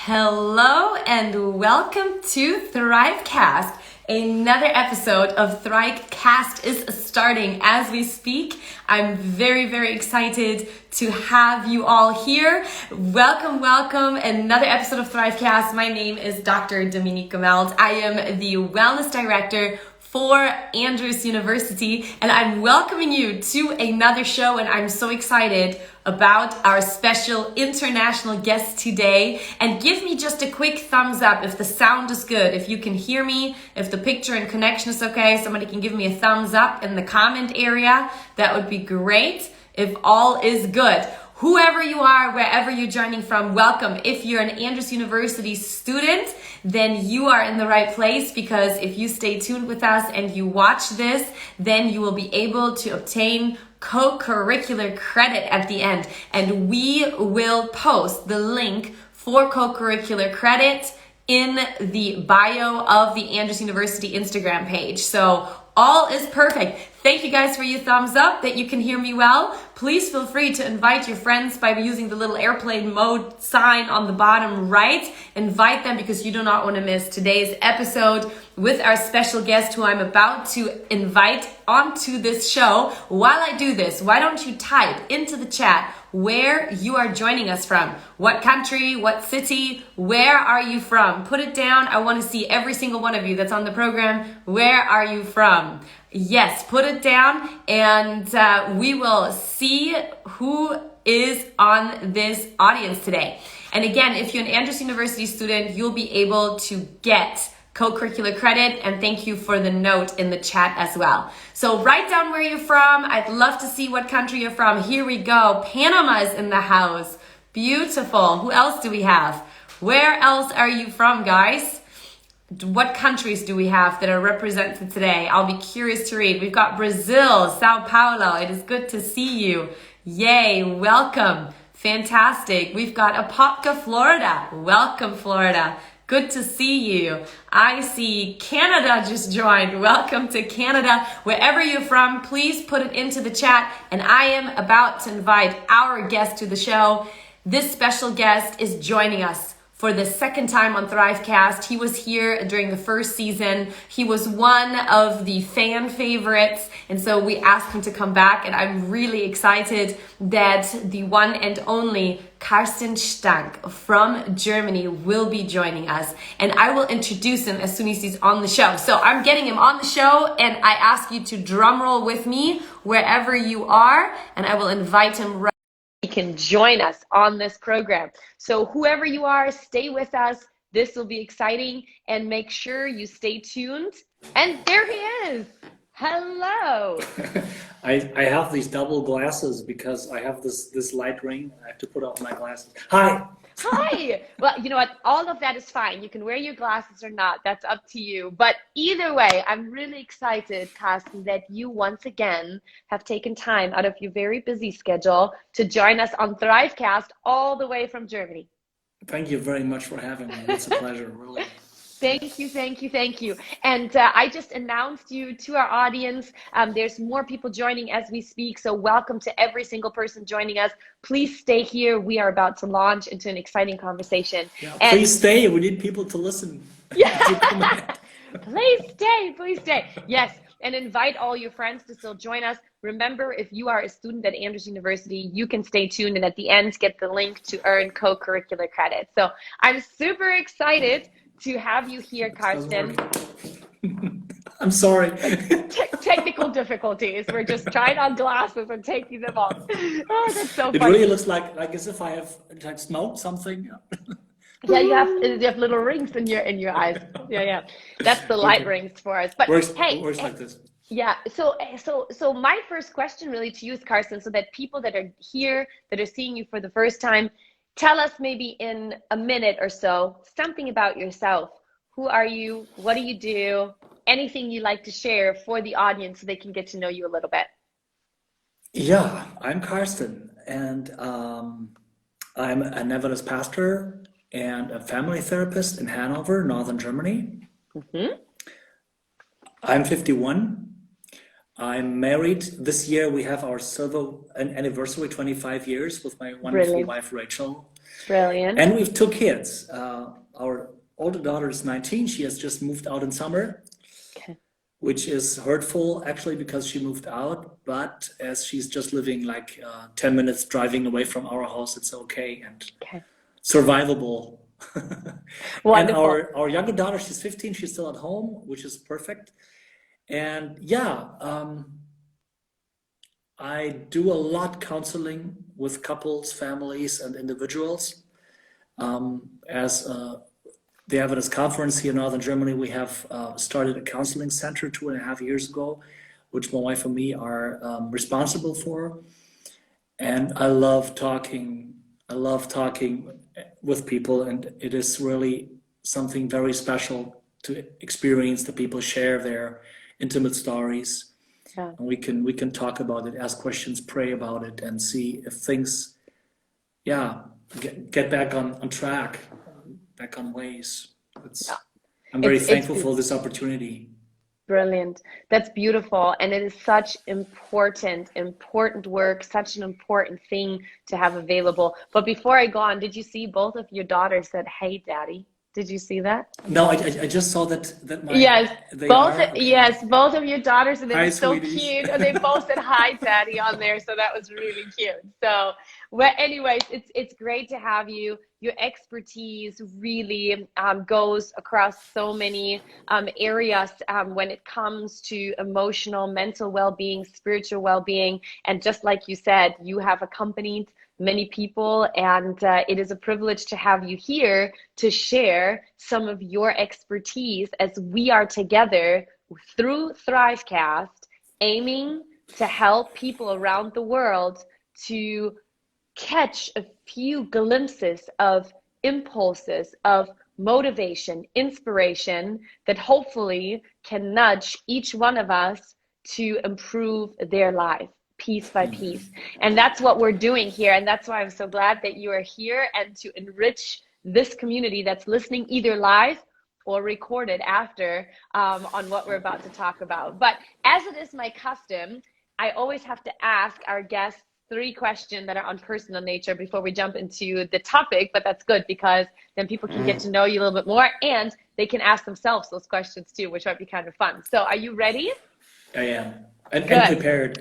Hello and welcome to veCast. Another episode of veCast is starting as we speak. I'm very excited to have you all here. Welcome. Another episode of veCast. My name is Dr. Dominique Gummelt. I am the Wellness Director for Andrews University, and I'm welcoming you to another show, and I'm so excited about our special international guest today. And give me just a quick thumbs up if the sound is good, if you can hear me, if the picture and connection is okay. Somebody can give me a thumbs up in the comment area. That would be great if all is good. Whoever you are, wherever you're joining from, welcome. If you're an Andrews University student, then you are in the right place, because if you stay tuned with us and you watch this, then you will be able to obtain co-curricular credit at the end. And we will post the link for co-curricular credit in the bio of the Andrews University Instagram page. So all is perfect. Thank you guys for your thumbs up that you can hear me well. Please feel free to invite your friends by using the little airplane mode sign on the bottom right. Invite them, because you do not want to miss today's episode with our special guest who I'm about to invite onto this show. While I do this, why don't you type into the chat where you are joining us from? What country, what city, where are you from? Put it down. I want to see every single one of you that's on the program. Where are you from? Yes, put it down, and we will see who is on this audience today. And again, if you're an Andrews University student, you'll be able to get co-curricular credit, and thank you for the note in the chat as well. So write down where you're from. I'd love to see what country you're from. Here we go. Panama is in the house. Beautiful. Who else do we have? Where else are you from, guys? What countries do we have that are represented today? I'll be curious to read. We've got Brazil, Sao Paulo. It is good to see you. Yay, welcome. Fantastic. We've got Apopka, Florida. Welcome, Florida. Good to see you. I see Canada just joined. Welcome to Canada. Wherever you're from, please put it into the chat. And I am about to invite our guest to the show. This special guest is joining us for the second time on veCast. He was here during the first season. He was one of the fan favorites, and so we asked him to come back, and I'm really excited that the one and only Karsten Stank from Germany will be joining us, and I will introduce him as soon as he's on the show. So I'm getting him on the show, and I ask you to drum roll with me wherever you are, and I will invite him right. He can join us on this program. So whoever you are, stay with us. This will be exciting, and make sure you stay tuned. And there he is. Hello. I have these double glasses because I have this light ring. I have to put on my glasses. Hi. Hi. Well, you know what? All of that is fine. You can wear your glasses or not. That's up to you. But either way, I'm really excited, Karsten, that you once again have taken time out of your very busy schedule to join us on veCast all the way from Germany. Thank you very much for having me. It's a pleasure, really. Thank you. And I just announced you to our audience. There's more people joining as we speak. So welcome to every single person joining us. Please stay here. We are about to launch into an exciting conversation. Yeah, please stay. We need people to listen. Yeah. Please stay. Yes. And invite all your friends to still join us. Remember, if you are a student at Andrews University, you can stay tuned and at the end get the link to earn co-curricular credit. So I'm super excited to have you here, Karsten. I'm sorry. Technical difficulties. We're just trying on glasses and taking them off. Oh, that's so funny. It really looks like as if I have smoked something. Yeah, you have little rings in your eyes. Yeah. That's the light rings for us. But works like this. Yeah. So my first question really to you is, Karsten, so that people that are here, that are seeing you for the first time, tell us maybe in a minute or so something about yourself. Who are you? What do you do? Anything you like to share for the audience so they can get to know you a little bit. Yeah, I'm Karsten, and I'm a Nevertheless pastor and a family therapist in Hanover, Northern Germany. Mm-hmm. I'm 51. I'm married. This year we have our silver anniversary, 25 years, with my wonderful wife, Rachel. Brilliant. And we've 2 kids. Our older daughter is 19. She has just moved out in summer, Okay. which is hurtful actually because she moved out. But as she's just living like 10 minutes driving away from our house, it's okay and survivable. And Wonderful. our younger daughter, she's 15. She's still at home, which is perfect. And yeah, I do a lot counseling with couples, families, and individuals. As the Adventist Conference here in Northern Germany, we have started a counseling center 2.5 years ago, which my wife and me are responsible for. And I love talking with people, and it is really something very special to experience the people share their intimate stories. Yeah. And we can talk about it, ask questions, pray about it, and see if things, get back on track, back on ways. I'm very thankful for this opportunity. Brilliant. That's beautiful. And it is such important work, such an important thing to have available. But before I go on, did you see both of your daughters said, "Hey, Daddy"? Did you see that? No, I just saw that my both of your daughters, and they were so sweeties. cute, and they both said "Hi, Daddy" on there, so that was really cute. So, well, anyways, it's great to have you. Your expertise really goes across so many areas when it comes to emotional, mental well-being, spiritual well-being, and just like you said, you have accompanied many people, and it is a privilege to have you here to share some of your expertise as we are together through ThriveCast, aiming to help people around the world to catch a few glimpses of impulses, of motivation, inspiration that hopefully can nudge each one of us to improve their life piece by piece. And that's what we're doing here. And that's why I'm so glad that you are here and to enrich this community that's listening either live or recorded after on what we're about to talk about. But as it is my custom, I always have to ask our guests 3 questions that are on personal nature before we jump into the topic, but that's good because then people can get to know you a little bit more and they can ask themselves those questions too, which might be kind of fun. So are you ready? I am. And prepared.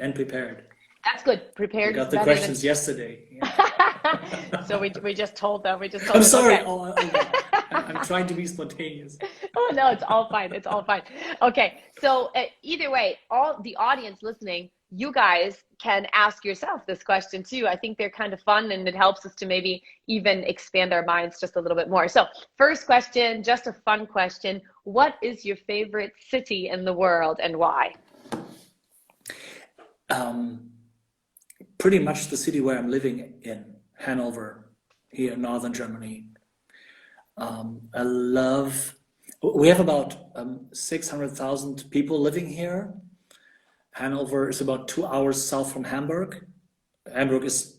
That's good. Prepared. We got the questions yesterday. Yeah. So we just told them. I'm sorry. Okay. I'm trying to be spontaneous. Oh no, it's all fine. It's all fine. Okay. So either way, all the audience listening, you guys can ask yourself this question too. I think they're kind of fun and it helps us to maybe even expand our minds just a little bit more. So first question, just a fun question. What is your favorite city in the world and why? Pretty much the city where I'm living in, Hanover, here in Northern Germany. We have about 600,000 people living here. Hanover is about 2 hours south from Hamburg. Hamburg is,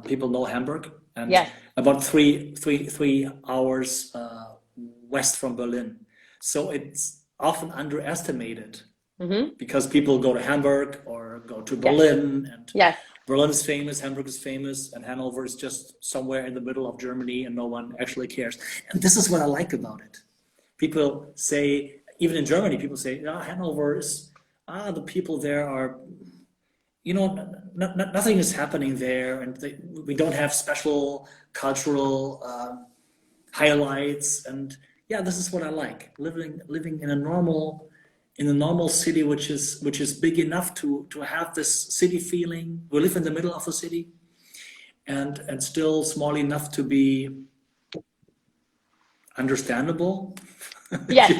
people know Hamburg, and about three hours west from Berlin. So it's often underestimated because people go to Hamburg or go to Berlin, and Berlin is famous, Hamburg is famous, and Hanover is just somewhere in the middle of Germany and no one actually cares. And this is what I like about it. People say, even in Germany, people say, Hanover is, the people there are, nothing is happening there, and we don't have special cultural highlights. And this is what I like, living in a normal city, which is big enough to have this city feeling. We live in the middle of the city, and still small enough to be understandable. Yes,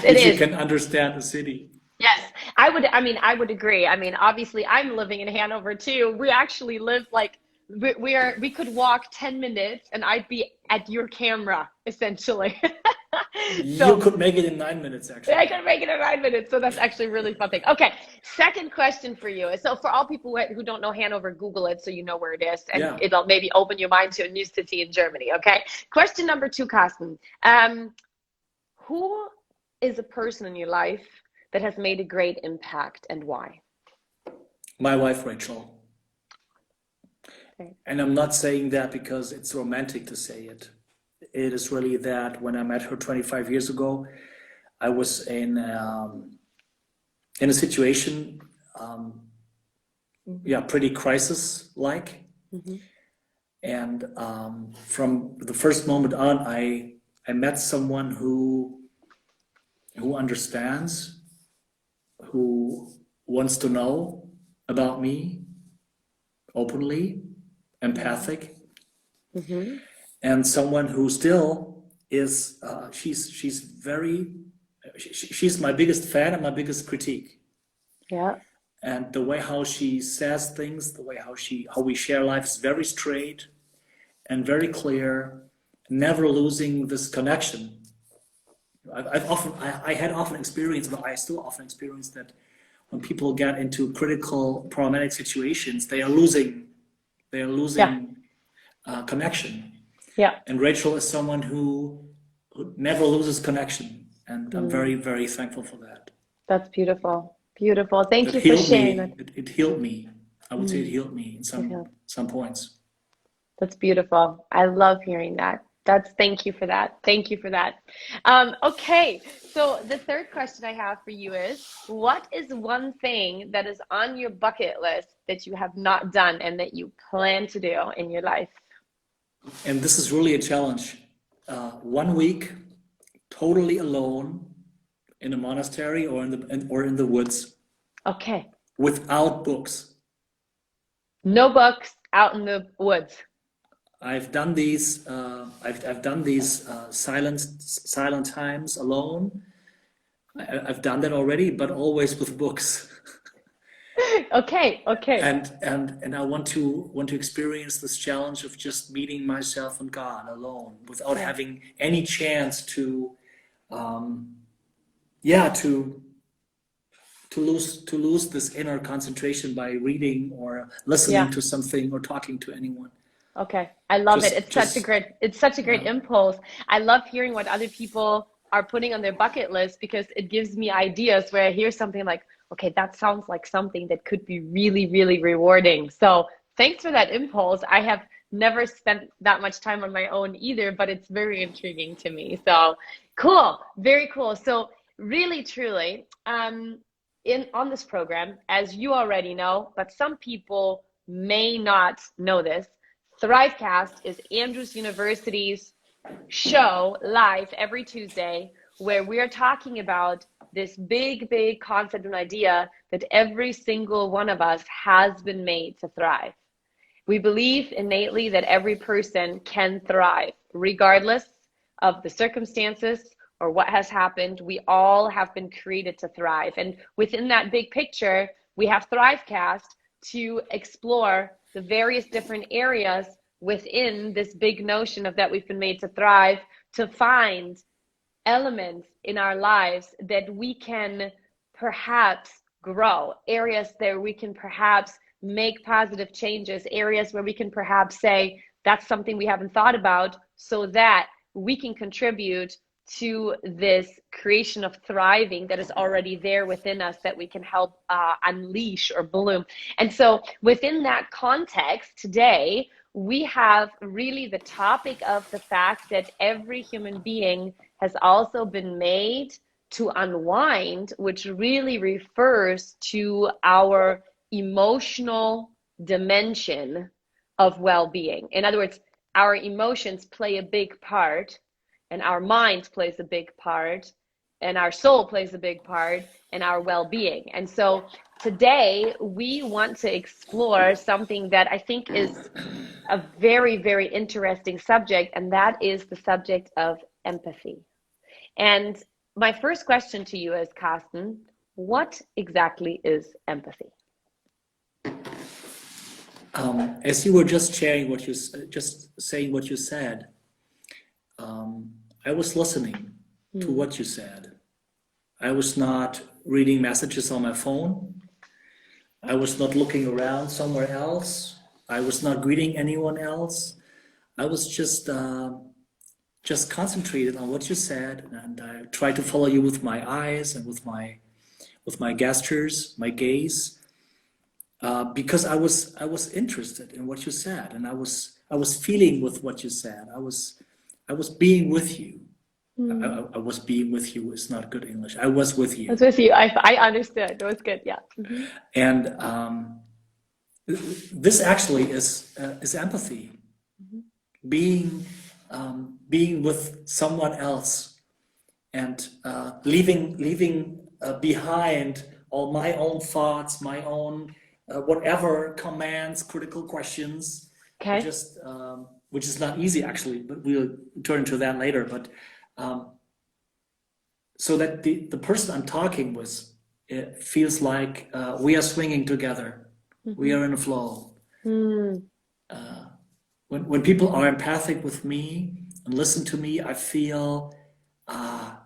it is. You can understand the city. Yes, I would agree. I mean, obviously I'm living in Hanover too. We actually live like, we could walk 10 minutes and I'd be at your camera, essentially. So, you could make it in 9 minutes, actually. I could make it in 9 minutes. So that's actually a really fun thing. Okay, second question for you. So for all people who don't know Hanover, Google it so you know where it is. And it'll maybe open your mind to a new city in Germany, okay? Question number 2, Karsten. Who is a person in your life that has made a great impact and why? My wife, Rachel. Right. And I'm not saying that because it's romantic to say it. It is really that when I met her 25 years ago, I was in a situation, pretty crisis-like. Mm-hmm. And from the first moment on, I met someone who understands, who wants to know about me openly, empathic, Mm-hmm. and someone who still is. She's my biggest fan and my biggest critique. Yeah. And the way how she says things, the way how we share life is very straight and very clear, never losing this connection. I had often experienced, but I still often experience that when people get into critical, problematic situations, they are losing connection. Yeah. And Rachel is someone who never loses connection, and I'm very, very thankful for that. That's beautiful. Beautiful. Thank It you for healed sharing me. that. It healed me. I would say it healed me in some points. That's beautiful. I love hearing that. Thank you for that. Thank you for that. Okay, so the third question I have for you is, what is one thing that is on your bucket list that you have not done and that you plan to do in your life? And this is really a challenge. 1 week, totally alone in a monastery or in the woods. Okay. Without books. No books, out in the woods. I've done these. I've done these silent times alone. I've done that already, but always with books. Okay. And I want to experience this challenge of just meeting myself and God alone, without having any chance to lose this inner concentration by reading or listening to something or talking to anyone. Okay. I love it. It's such a great impulse. I love hearing what other people are putting on their bucket list, because it gives me ideas where I hear something like, okay, that sounds like something that could be really, really rewarding. So thanks for that impulse. I have never spent that much time on my own either, but it's very intriguing to me. So cool. Very cool. So really, truly, on this program, as you already know, but some people may not know this, ThriveCast is Andrews University's show live every Tuesday, where we are talking about this big, big concept and idea that every single one of us has been made to thrive. We believe innately that every person can thrive, regardless of the circumstances or what has happened. We all have been created to thrive. And within that big picture, we have ThriveCast to explore the various different areas within this big notion of that we've been made to thrive, to find elements in our lives that we can perhaps grow, areas that we can perhaps make positive changes, areas where we can perhaps say that's something we haven't thought about, so that we can contribute to this creation of thriving that is already there within us, that we can help unleash or bloom. And so within that context today, we have really the topic of the fact that every human being has also been made to unwind, which really refers to our emotional dimension of well-being. In other words, our emotions play a big part, and our mind plays a big part, and our soul plays a big part in our well-being. And so today we want to explore something that I think is a very, very interesting subject, and that is the subject of empathy. And my first question to you is, Karsten, what exactly is empathy? As you were just saying what you said, I was listening to what you said. I was not reading messages on my phone. I was not looking around somewhere else. I was not greeting anyone else. I was just concentrated on what you said, and I tried to follow you with my eyes and with my gestures, my gaze. because I was interested in what you said, and I was feeling with what you said. I was being with you. I was being with you is not good English. I was with I was you, with you. I understood. That was good. Yeah. and this actually is empathy. Being being with someone else and leaving behind all my own thoughts, my own whatever commands, critical questions, Okay. just which is not easy actually, but we'll turn to that later. But so that the person I'm talking with, it feels like we are swinging together, we are in a flow. When people are empathic with me and listen to me, I feel I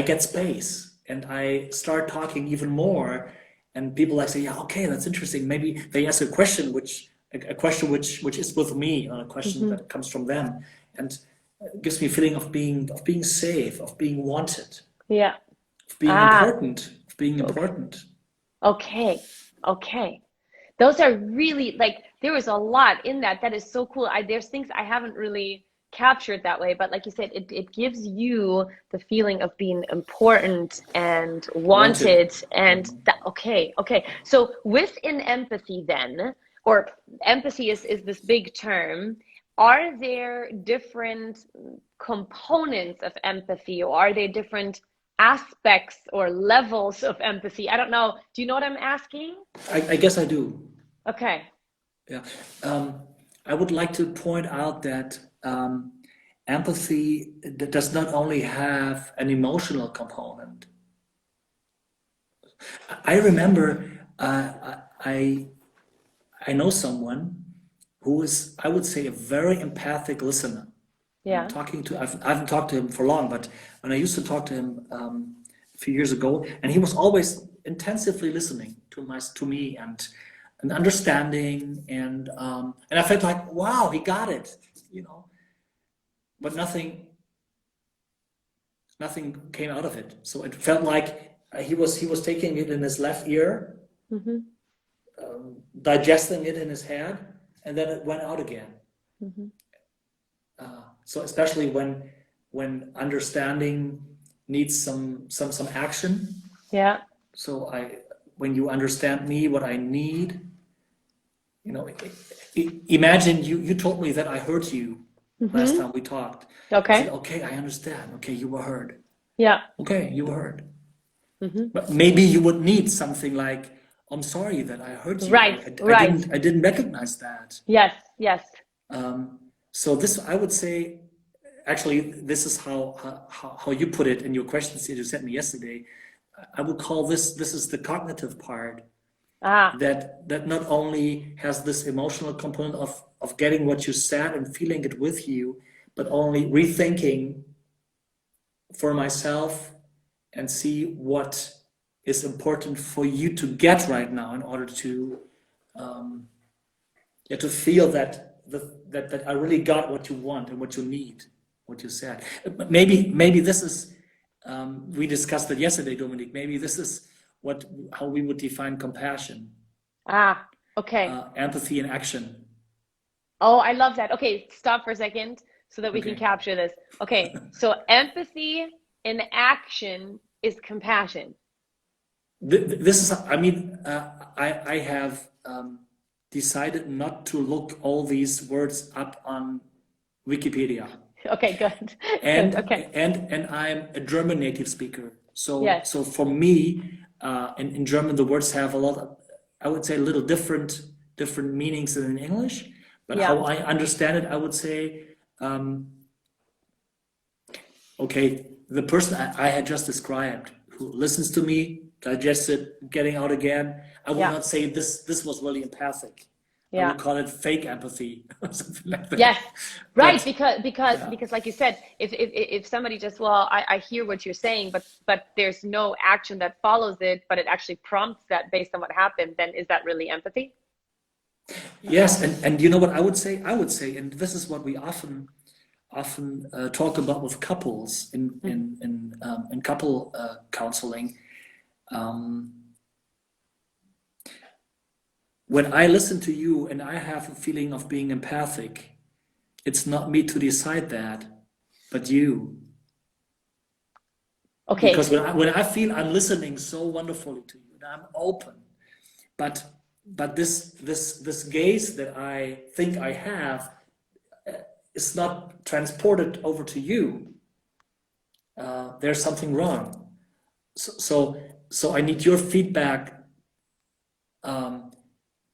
get space and I start talking even more. And people like say, yeah, okay, that's interesting. Maybe they ask a question which is with me, or a question that comes from them, and it gives me a feeling of being safe, of being wanted, Yeah. of being important, of being important. Okay. Okay. Those are really like there was a lot in that. That is so cool. There's things I haven't really captured that way, but like you said, it gives you the feeling of being important and wanted and that, okay. So within empathy then, or empathy is this big term, are there different components of empathy, or are there different aspects or levels of empathy? I don't know. Do you know what I'm asking? I guess I do. Okay. Yeah. I would like to point out that empathy does not only have an emotional component. I remember I know someone who is, I would say, a very empathic listener. Yeah. I haven't talked to him for long, but when I used to talk to him a few years ago, and he was always intensively listening to me and understanding, and I felt like, wow, he got it, but nothing came out of it. So it felt like he was taking it in his left ear, digesting it in his head, and then it went out again. So especially when understanding needs some action. Yeah. So when you understand me, what I need, imagine you told me that I heard you last time we talked. I Okay. said, okay, I understand. Okay, you were heard. Yeah. Okay, you were heard. But maybe you would need something like, I'm sorry that I heard you. Right. I didn't recognize that. Yes. Yes. So this, I would say, actually, this is how you put it in your questions that you sent me yesterday. I would call this is the cognitive part that not only has this emotional component of getting what you said and feeling it with you, but only rethinking for myself and see what is important for you to get right now in order to to feel that I really got what you want and what you need, what you said. Maybe this is we discussed it yesterday, Dominique. Maybe this is how we would define compassion. Okay. Empathy in action. Oh, I love that. Okay, stop for a second so that we can capture this. Okay, so empathy in action is compassion. This is, I mean, I have decided not to look all these words up on Wikipedia. Okay, good. And good. Okay. and I'm a German native speaker. So Yes. so for me, in German the words have a lot of, I would say, a little different meanings than in English. But how I understand it, I would say, okay, the person I had just described, who listens to me, digests it, getting out again, I would not say this was really empathic. I would call it fake empathy or something like that. Yes, right. But, because like you said, if somebody just, well, I hear what you're saying, but there's no action that follows it, but it actually prompts that based on what happened, then is that really empathy? Yes, and you know what I would say? I would say, and this is what we often talk about with couples in couple counseling. when I listen to you and I have a feeling of being empathic, it's not me to decide that, but you. Okay. Because when I feel I'm listening so wonderfully to you and I'm open, but this gaze that I think I have is not transported over to you. There's something wrong. So I need your feedback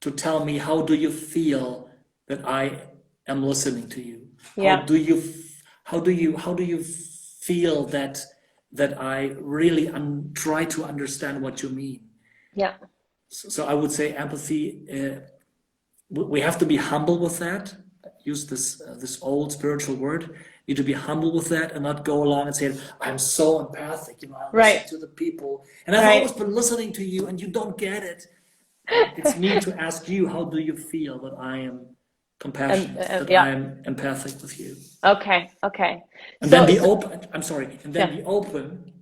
to tell me, how do you feel that I am listening to you? Yeah. How do you feel that I really try to understand what you mean? Yeah. So I would say empathy. We have to be humble with that. Use this old spiritual word. You need to be humble with that and not go along and say, "I'm so empathic." I listen to the people, and I've always been listening to you, and you don't get it. It's me to ask you, how do you feel that I am compassionate, that I am empathic with you? Okay. And then be open. I'm sorry. And then be open,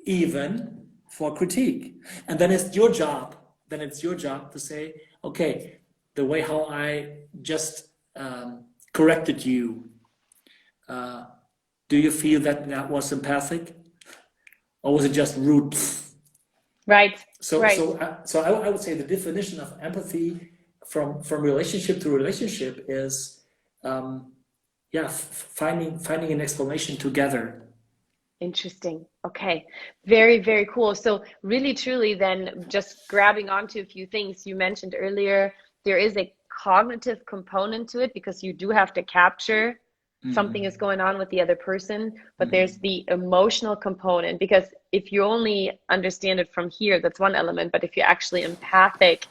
even for critique. And then it's your job. Then it's your job to say, okay, the way how I just corrected you. Do you feel that was empathic, or was it just rude? Right. So I would say the definition of empathy from relationship to relationship is, finding an explanation together. Interesting. Okay. Very, very cool. So really, truly, then just grabbing onto a few things you mentioned earlier, there is a cognitive component to it because you do have to capture something is going on with the other person, but there's the emotional component, because if you only understand it from here, that's one element, but if you're actually empathic,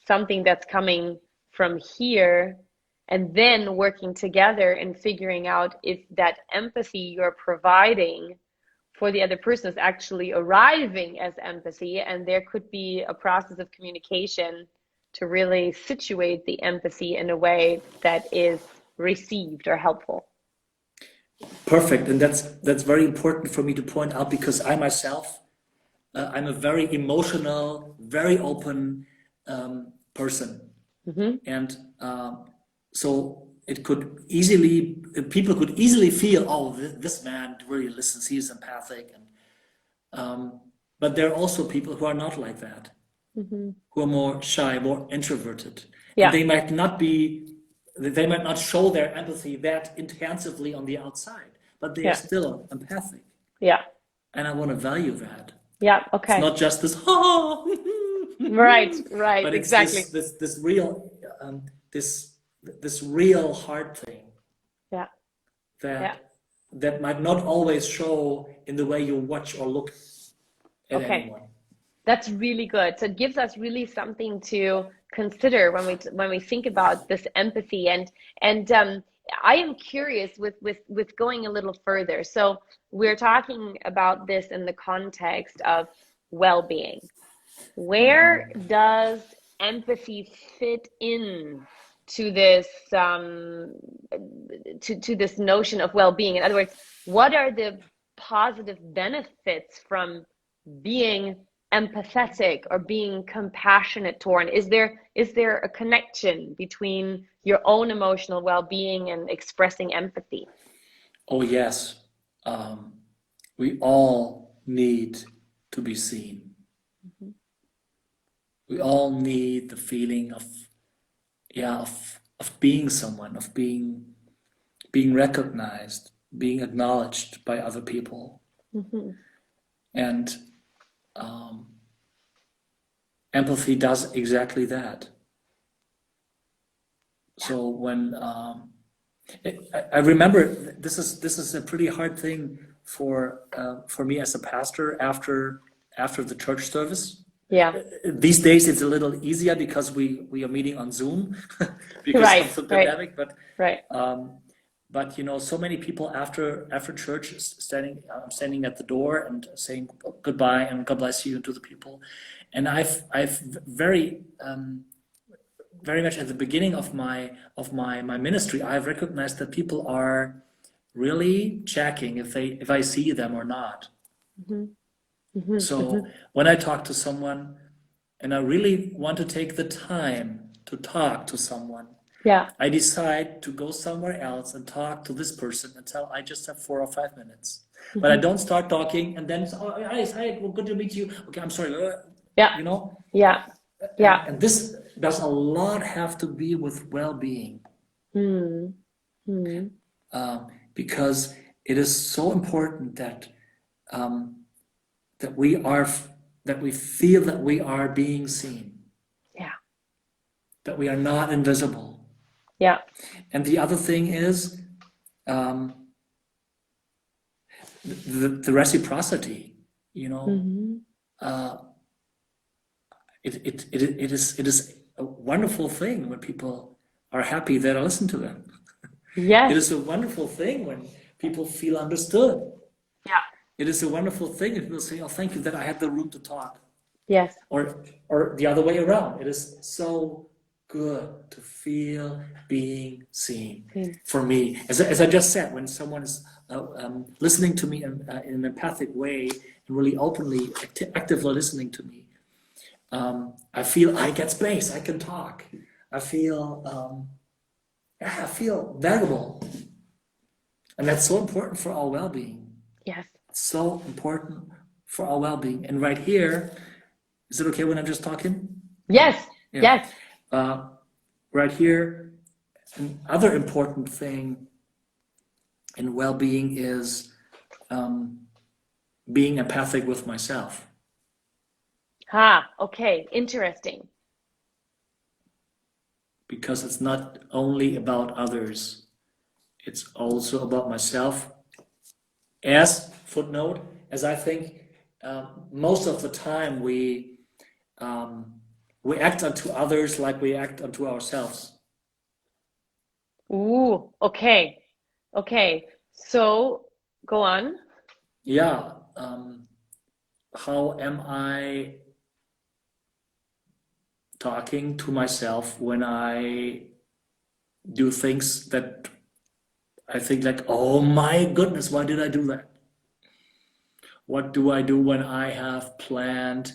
something that's coming from here, and then working together and figuring out if that empathy you're providing for the other person is actually arriving as empathy, and there could be a process of communication to really situate the empathy in a way that is received or helpful. Perfect, and that's very important for me to point out, because I myself, I'm a very emotional, very open person, and so people could easily feel, oh, this man really listens, he's empathic, and but there are also people who are not like that, who are more shy, more introverted, and they might not show their empathy that intensively on the outside, but they are still empathic. Yeah. And I want to value that. Yeah. Okay. It's not just this, right. But it's exactly this real, this real hard thing. Yeah. That might not always show in the way you watch or look at anyone. That's really good. So it gives us really something to consider when we think about this empathy, and I am curious with going a little further. So we're talking about this in the context of well-being. Where does empathy fit in to this to this notion of well-being? In other words, what are the positive benefits from being empathetic or being compassionate toward? Is there a connection between your own emotional well-being and expressing empathy? Oh yes, we all need to be seen. We all need the feeling of being someone, of being recognized, being acknowledged by other people, and empathy does exactly that. So when I remember, this is a pretty hard thing for me as a pastor after the church service. Yeah. These days it's a little easier because we are meeting on Zoom because of the pandemic. But but so many people after church standing at the door and saying goodbye and God bless you to the people, and I've very much at the beginning of my ministry, I've recognized that people are really checking if I see them or not. So when I talk to someone and I really want to take the time to talk to someone. Yeah. I decide to go somewhere else and talk to this person until I just have 4 or 5 minutes. But I don't start talking and then, oh, hi, well, good to meet you. Okay, I'm sorry. Yeah. You know? Yeah. Yeah. And this does a lot have to be with well-being. Because it is so important that that we feel that we are being seen, Yeah. that we are not invisible. Yeah. And the other thing is the reciprocity. You know, it is a wonderful thing when people are happy that I listen to them. Yes. It is a wonderful thing when people feel understood. Yeah. It is a wonderful thing if people say, "Oh, thank you that I had the room to talk." Yes. Or the other way around. It is so good to feel being seen. For me, as I just said, when someone is listening to me in an empathic way and really openly, actively listening to me, I feel I get space. I can talk. I feel valuable, and that's so important for our well-being. Yes. So important for our well-being. And right here, is it okay when I'm just talking? Yes. Yeah. Yes. Right here, another important thing in well-being is being empathic with myself. Okay. Interesting. Because it's not only about others, it's also about myself. As footnote, as I think most of the time we act unto others like we act unto ourselves. Ooh, okay. Okay. So go on. Yeah. How am I talking to myself when I do things that I think like, oh my goodness, why did I do that? What do I do when I have planned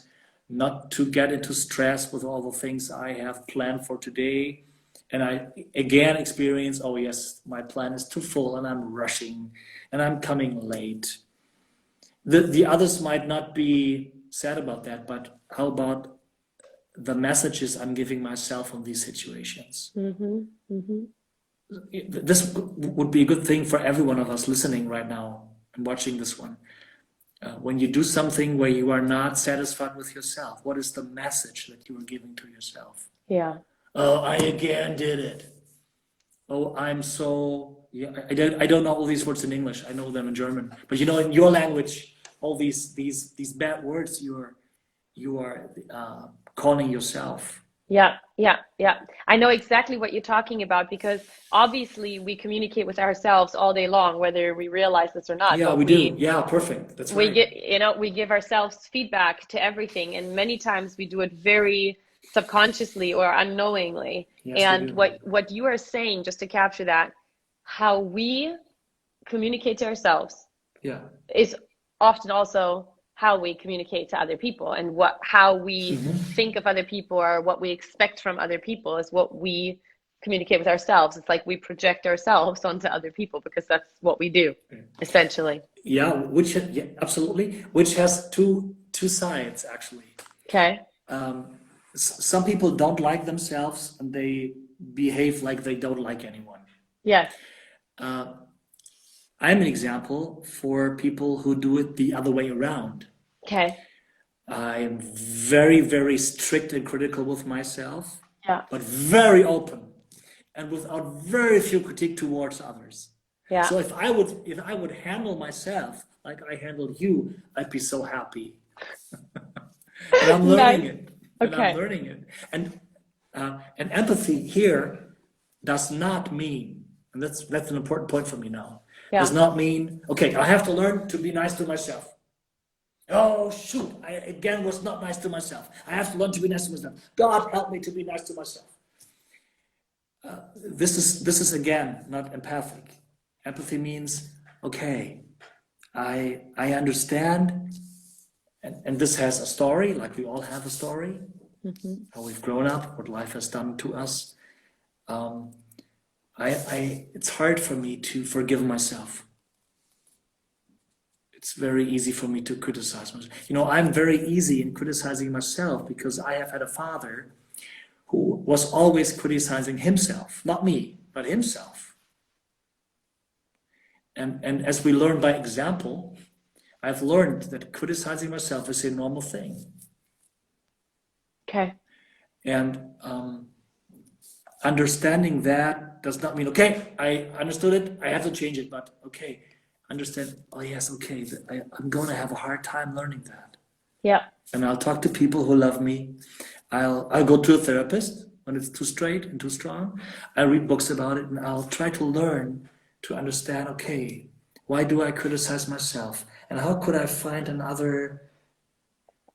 not to get into stress with all the things I have planned for today? And I again experience, oh yes, my plan is too full and I'm rushing and I'm coming late. The others might not be sad about that, but how about the messages I'm giving myself on these situations? This would be a good thing for every one of us listening right now and watching this one. When you do something where you are not satisfied with yourself, what is the message that you are giving to yourself? Yeah. Oh, I again did it. Oh, I'm so, yeah, I don't know all these words in English. I know them in German. But you know, in your language, all these bad words you are calling yourself. Yeah. I know exactly what you're talking about because obviously we communicate with ourselves all day long, whether we realize this or not. Yeah, But we do. Yeah, perfect. That's right. We give ourselves feedback to everything, and many times we do it very subconsciously or unknowingly. Yes, And we do. what you are saying, just to capture that, how we communicate to ourselves Yeah. is often also how we communicate to other people, and how we think of other people or what we expect from other people is what we communicate with ourselves. It's like we project ourselves onto other people because that's what we do, essentially. Yeah, absolutely. Which has two sides actually. Okay. Some people don't like themselves and they behave like they don't like anyone. Yes. I'm an example for people who do it the other way around. Okay. I'm very, very strict and critical with myself, Yeah. but very open and without very few critique towards others. Yeah. So if I would handle myself like I handled you, I'd be so happy. And I'm learning it. And Okay. I'm learning it. And empathy here does not mean, and that's an important point for me now. Yeah. Does not mean, okay, I have to learn to be nice to myself. Oh shoot, I again was not nice to myself. I have to learn to be nice to myself. God help me to be nice to myself. This is again not empathic. Empathy means, okay, I understand, and this has a story, like we all have a story. how we've grown up, what life has done to us. It's hard for me to forgive myself. It's very easy for me to criticize myself. I'm very easy in criticizing myself because I have had a father who was always criticizing himself, not me, but himself. And as we learn by example, I've learned that criticizing myself is a normal thing. Okay. And understanding that does not mean, okay, I understood it, I have to change it, but okay, understand, oh yes, okay, I'm going to have a hard time learning that. Yeah. And I'll talk to people who love me. I'll go to a therapist when it's too straight and too strong. I'll read books about it, and I'll try to learn to understand, okay, why do I criticize myself? And how could I find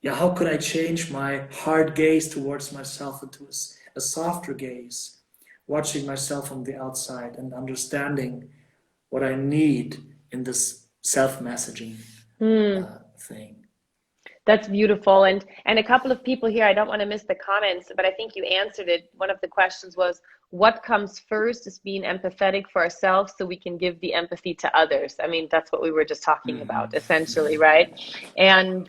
how could I change my hard gaze towards myself into a softer gaze, watching myself from the outside and understanding what I need in this self-messaging thing. That's beautiful. And a couple of people here, I don't want to miss the comments, but I think you answered it. One of the questions was, what comes first is being empathetic for ourselves so we can give the empathy to others. I mean, that's what we were just talking about, essentially, right? And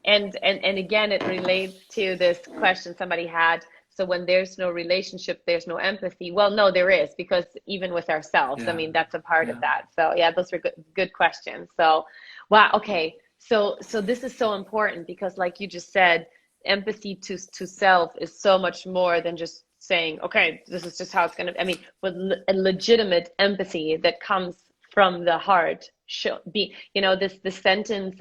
again, it relates to this question somebody had. So when there's no relationship, there's no empathy. Well, no, there is, because even with ourselves, I mean, that's a part of that. So yeah, those were good questions. So, wow, okay. So this is so important because, like you just said, empathy to self is so much more than just saying, okay, this is just how it's going to, I mean, with a legitimate empathy that comes from the heart should be, this sentence,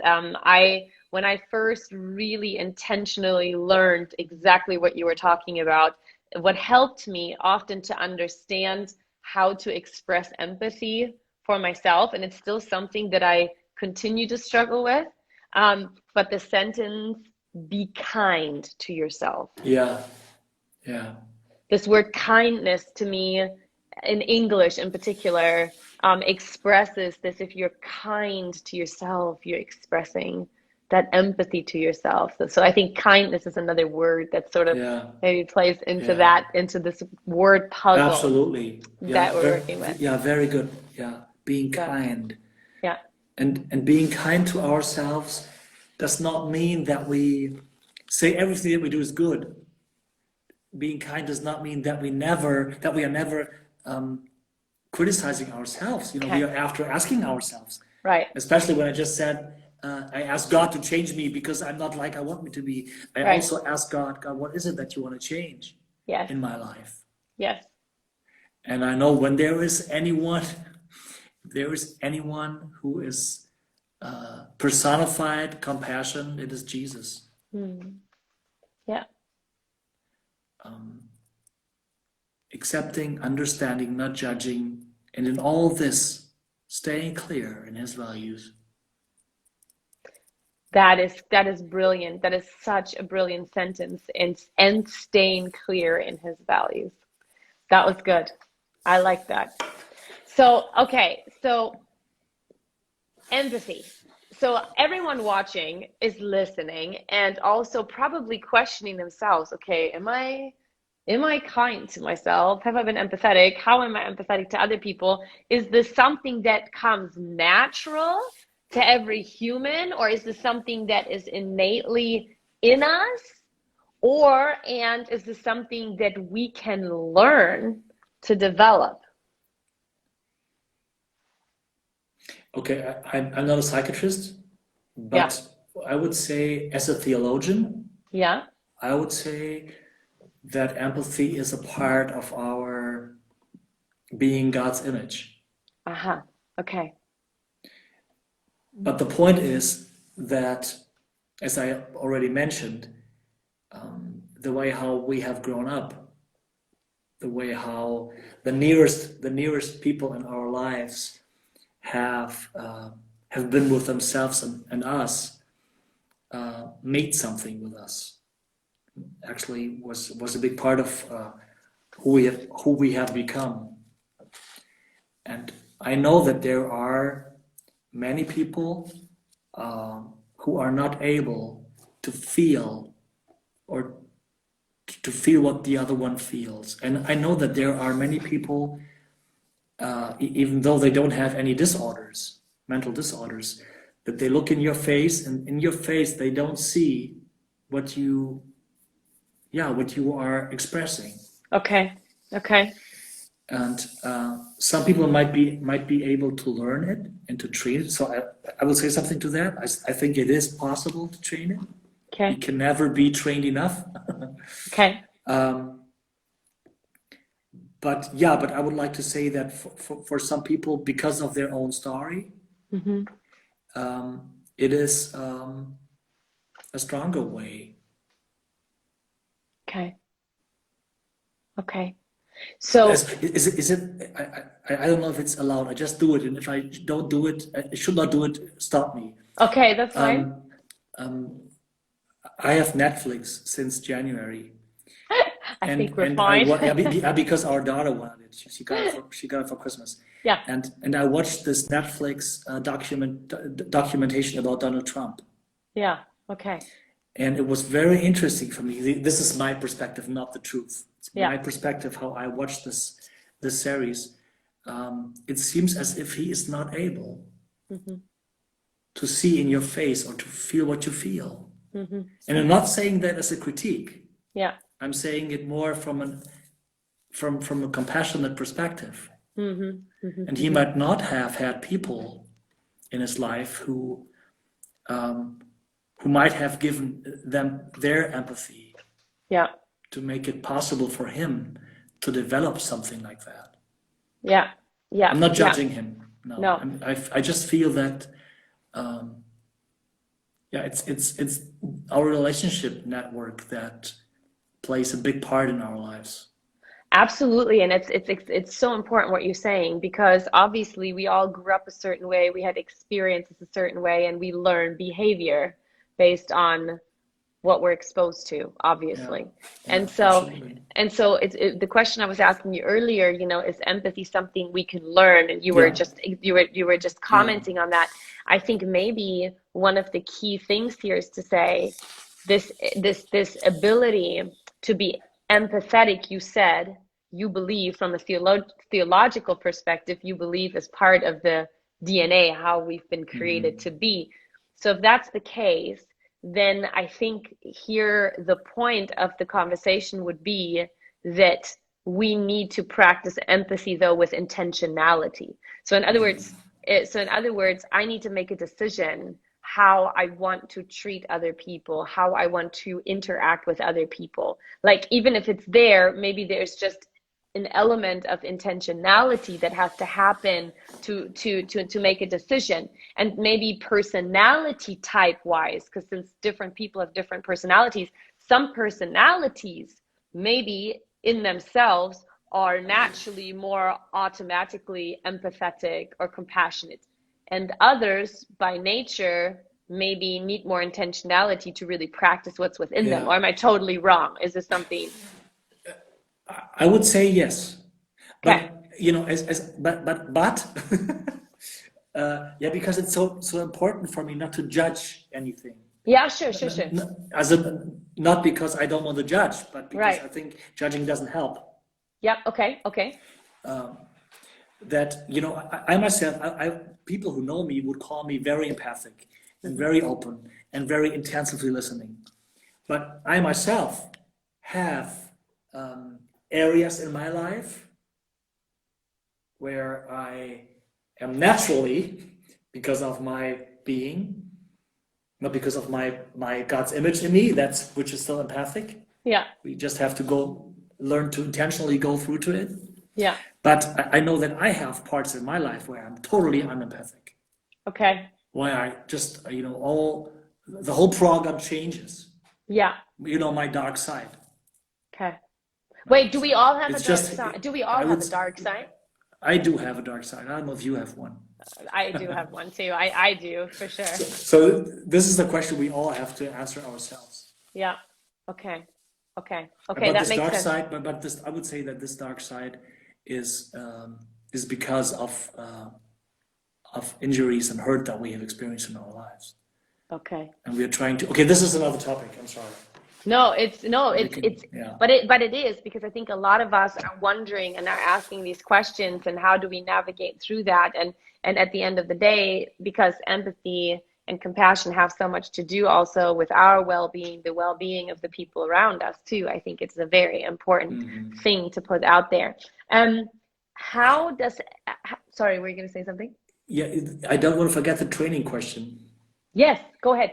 when I first really intentionally learned exactly what you were talking about, what helped me often to understand how to express empathy for myself, and it's still something that I continue to struggle with, but the sentence, be kind to yourself. Yeah. This word kindness to me, in English in particular, expresses this. If you're kind to yourself, you're expressing that empathy to yourself. So I think kindness is another word that sort of maybe plays into that, into this word puzzle. Absolutely. That we're working with. Yeah, very good. Yeah, being kind. Yeah. And being kind to ourselves does not mean that we say everything that we do is good. Being kind does not mean that we are never criticizing ourselves. We are after asking ourselves. Right. Especially when I just said, I ask God to change me because I'm not like I want me to be. I also ask God, what is it that you want to change in my life? Yes. And I know when there is anyone who is personified compassion, it is Jesus. Yeah. Accepting, understanding, not judging, and in all this, staying clear in his values. That is brilliant. That is such a brilliant sentence. And staying clear in his values. That was good. I like that. So, okay. So empathy. So everyone watching is listening and also probably questioning themselves. Okay, am I kind to myself? Have I been empathetic? How am I empathetic to other people? Is this something that comes natural to every human, or is this something that is innately in us? And is this something that we can learn to develop? Okay, I'm not a psychiatrist, but I would say, as a theologian, I would say that empathy is a part of our being God's image. Okay. But the point is that, as I already mentioned, the way how we have grown up, the way how the nearest people in our lives have been with themselves and us, made something with us. Actually, was a big part of who we have become. And I know that there are many people who are not able to feel or to feel what the other one feels. And I know that there are many people, even though they don't have any disorders, mental disorders, that they look in your face, and in your face they don't see what you are expressing. Okay. And some people might be able to learn it and to train it. So I will say something to that. I think it is possible to train it. Okay. It can never be trained enough. Okay. But I would like to say that for some people, because of their own story, it is a stronger way. Okay. So is it? I don't know if it's allowed. I just do it, and if I don't do it, I should not do it. Stop me. okay, that's fine. I have Netflix since January. I think we're fine. Because our daughter wanted it. She got it for Christmas. Yeah. And I watched this Netflix documentation about Donald Trump. Yeah. Okay. And it was very interesting for me. This is my perspective, not the truth. It's my perspective, how I watched this series. It seems as if he is not able to see in your face or to feel what you feel. And I'm not saying that as a critique. Yeah. I'm saying it more from a compassionate perspective. And he might not have had people in his life who might have given them their empathy. Yeah. To make it possible for him to develop something like that. Yeah. Yeah. I'm not judging him. No. I just feel that it's our relationship network that plays a big part in our lives. Absolutely. And it's so important what you're saying, because obviously we all grew up a certain way, we had experiences a certain way, and we learn behavior based on what we're exposed to, obviously. And so the question I was asking you earlier, is empathy something we can learn? And you were just commenting on that. I think maybe one of the key things here is to say this ability to be empathetic. You said you believe, from a theological perspective, you believe as part of the DNA, how we've been created to be. So if that's the case, then I think here the point of the conversation would be that we need to practice empathy, though, with intentionality. So in other words, I need to make a decision how I want to treat other people, how I want to interact with other people. Like, even if it's there, maybe there's just an element of intentionality that has to happen to make a decision. And maybe personality type wise, because since different people have different personalities, some personalities maybe in themselves are naturally more automatically empathetic or compassionate, and others by nature maybe need more intentionality to really practice what's within them. Or am I totally wrong? Is this something? I would say yes, Okay. but because it's so important for me not to judge anything. Yeah, sure. Not because I don't want to judge, but because Right. I think judging doesn't help. Yeah. Okay. That I myself, people who know me would call me very empathic and very open and very intensively listening. But I myself have areas in my life where I am naturally, because of my being, not because of my God's image in me, which is still empathic. Yeah. We just have to learn to intentionally go through to it. Yeah. But I know that I have parts in my life where I'm totally unempathic. Okay. Where I just, the whole program changes. Yeah. My dark side. Okay. Wait, do we all have It's a dark just- side? Do we all have a dark side? I do have a dark side. I don't know if you have one. I do have one too. I do, for sure. So this is the question we all have to answer ourselves. Yeah. Okay. But That this makes dark sense. side, but this, I would say that this dark side is because of injuries and hurt that we have experienced in our lives. Okay. And we are trying to. Okay, this is another topic. I'm sorry. No, it's Yeah. but it is, because I think a lot of us are wondering and are asking these questions, and how do we navigate through that? And at the end of the day, because empathy and compassion have so much to do also with our well-being, the well-being of the people around us too, I think it's a very important thing to put out there. How does, sorry, were you going to say something? Yeah, I don't want to forget the training question. Yes, go ahead.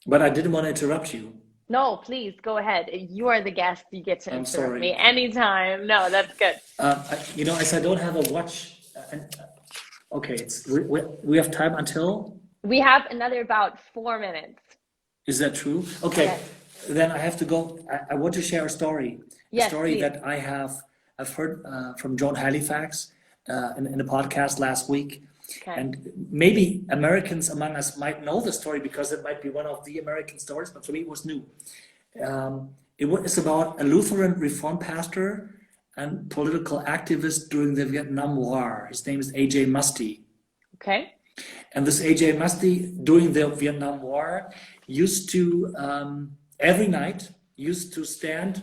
But I didn't want to interrupt you. No, please go ahead. You are the guest. You get to interrupt sorry. me anytime. No, that's good. As I don't have a watch, okay, we have time until? We have another about 4 minutes. Is that true? Okay, Yes. Then I have to go. I want to share a story. Yes, a story please. that I've heard from John Halifax in a podcast last week. Okay. And maybe Americans among us might know the story because it might be one of the American stories, but for me it was new. It's about a Lutheran Reform pastor and political activist during the Vietnam War. His name is A.J. Musty. Okay. And this A.J. Musty, during the Vietnam War, used to, every night, stand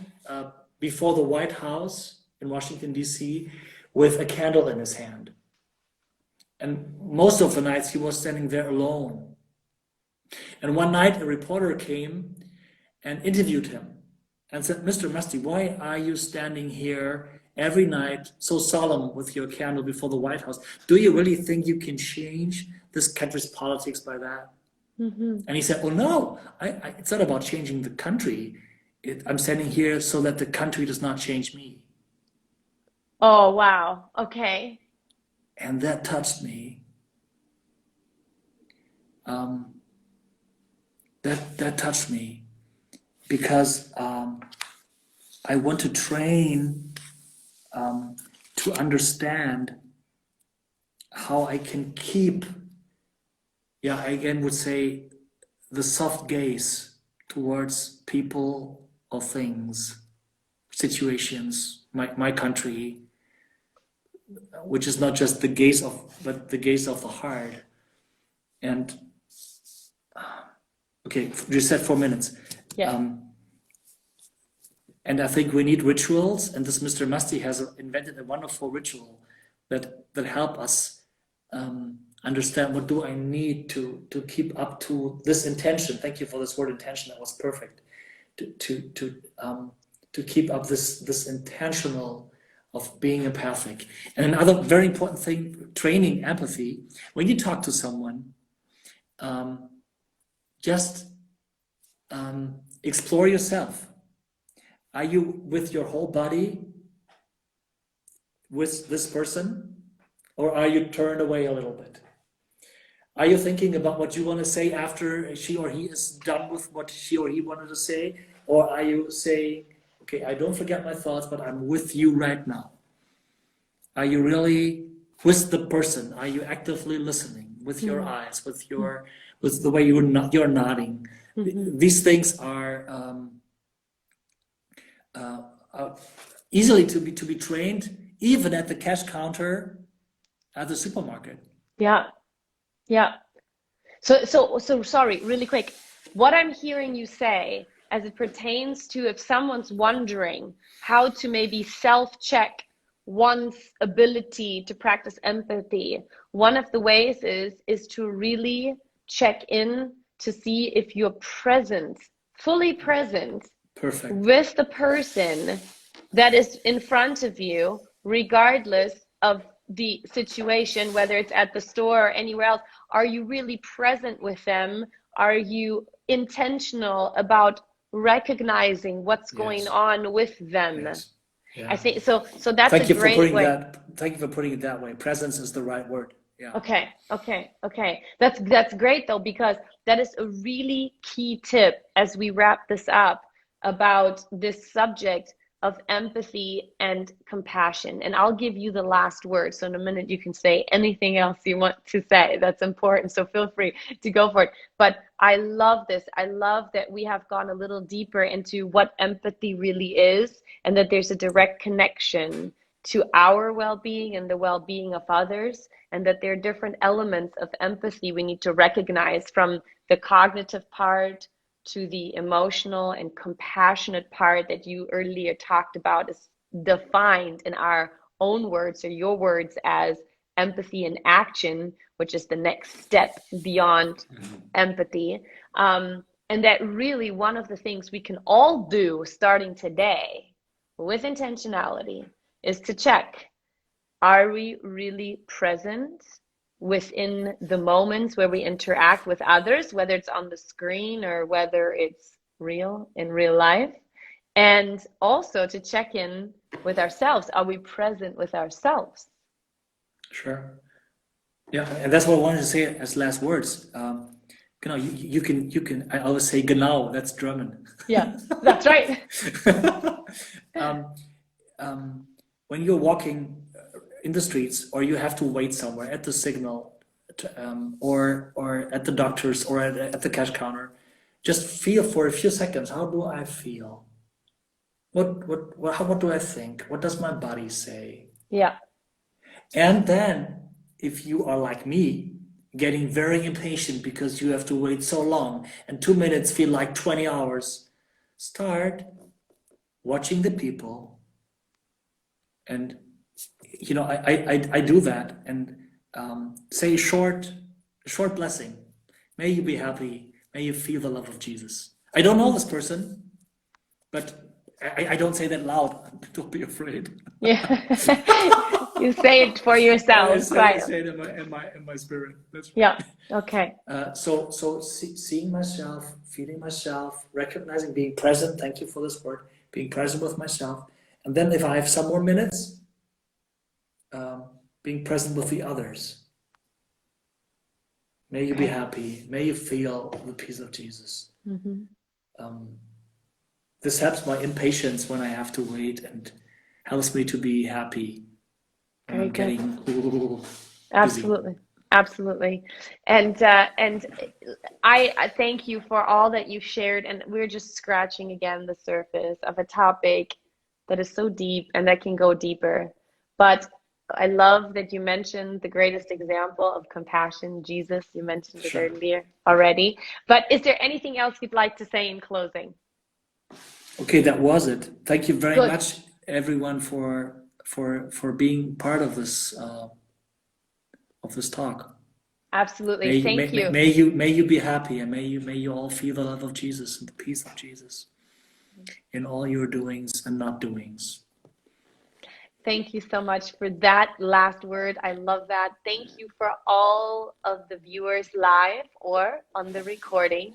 before the White House in Washington, D.C. with a candle in his hand. And most of the nights he was standing there alone. And one night a reporter came and interviewed him and said, "Mr. Musty, why are you standing here every night so solemn with your candle before the White House? Do you really think you can change this country's politics by that?" And he said, "Oh no, it's not about changing the country. I'm standing here so that the country does not change me." Oh, wow. Okay. And that touched me. That touched me because I want to train to understand how I can keep, I again would say, the soft gaze towards people or things, situations, my country, which is not just the gaze but the gaze of the heart. And okay, you said 4 minutes. Yeah. And I think we need rituals, and this Mr. Musty has invented a wonderful ritual that help us understand what do I need to keep up to this intention. Thank you for this word intention. That was perfect. To keep up this intentional of being empathic. And another very important thing, training empathy. When you talk to someone, just explore yourself. Are you with your whole body with this person, or are you turned away a little bit? Are you thinking about what you want to say after she or he is done with what she or he wanted to say? Or are you saying, okay, I don't forget my thoughts, but I'm with you right now? Are you really with the person? Are you actively listening with your eyes, with the way you're nodding? These things are easily to be trained, even at the cash counter at the supermarket. Yeah. So sorry, really quick. What I'm hearing you say, as it pertains to if someone's wondering how to maybe self-check one's ability to practice empathy, one of the ways is to really check in to see if you're present, fully present. Perfect. With the person that is in front of you, regardless of the situation, whether it's at the store or anywhere else. Are you really present with them? Are you intentional about recognizing what's going on with them? Yes. Yeah. I think so that's a great way. Thank you for putting it that way. Presence is the right word. Yeah. Okay. That's great though, because that is a really key tip as we wrap this up about this subject of empathy and compassion. And I'll give you the last word. So in a minute, you can say anything else you want to say that's important. So feel free to go for it. But I love this. I love that we have gone a little deeper into what empathy really is, and that there's a direct connection to our well-being and the well-being of others, and that there are different elements of empathy we need to recognize, from the cognitive part to the emotional and compassionate part that you earlier talked about is defined in our own words or your words as empathy in action, which is the next step beyond empathy. And that really one of the things we can all do starting today with intentionality is to check, are we really present within the moments where we interact with others, whether it's on the screen or whether it's real in real life? And also to check in with ourselves. Are we present with ourselves? Sure. Yeah, and that's what I wanted to say as last words. You can. I always say genau. That's German. Yeah, that's right. When you're walking in the streets, or you have to wait somewhere at the signal, or at the doctor's, or at the cash counter, just feel for a few seconds. How do I feel? What do I think? What does my body say? Yeah. And then, if you are like me, getting very impatient because you have to wait so long, and 2 minutes feel like 20 hours, start watching the people. And I do that, and say a short blessing. May you be happy. May you feel the love of Jesus. I don't know this person, but I don't say that loud. Don't be afraid. Yeah. You say it for yourself. I say it in my spirit. That's right. Yeah. Okay. So seeing myself, feeling myself, recognizing, being present. Thank you for this word. Being present with myself, and then if I have some more minutes, being present with the others. May you be happy. May you feel the peace of Jesus. This helps my impatience when I have to wait, and helps me to be happy when I'm getting Absolutely. Absolutely. And I thank you for all that you shared. And we're just scratching again the surface of a topic that is so deep and that can go deeper. But I love that you mentioned the greatest example of compassion, Jesus. You mentioned it earlier already. But is there anything else you'd like to say in closing? Okay, that was it. Thank you very much, everyone, for being part of this talk. Absolutely. Thank you. May you be happy, and may you all feel the love of Jesus and the peace of Jesus in all your doings and not doings. Thank you so much for that last word. I love that. Thank you for all of the viewers live or on the recording.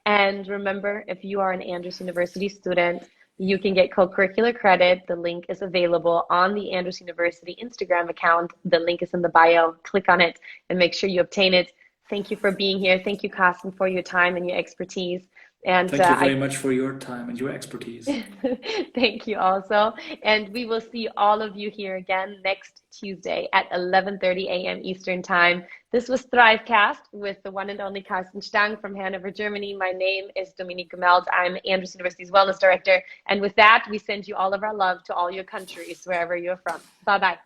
And remember, if you are an Andrews University student, you can get co-curricular credit. The link is available on the Andrews University Instagram account. The link is in the bio. Click on it and make sure you obtain it. Thank you for being here. Thank you, Karsten, for your time and your expertise. And thank you very much for your time and your expertise. Thank you also. And we will see all of you here again next Tuesday at 11:30 a.m. Eastern Time. This was ThriveCast with the one and only Karsten Stank from Hanover, Germany. My name is Dominique Gummelt. I'm Andrews University's Wellness Director. And with that, we send you all of our love to all your countries, wherever you're from. Bye-bye.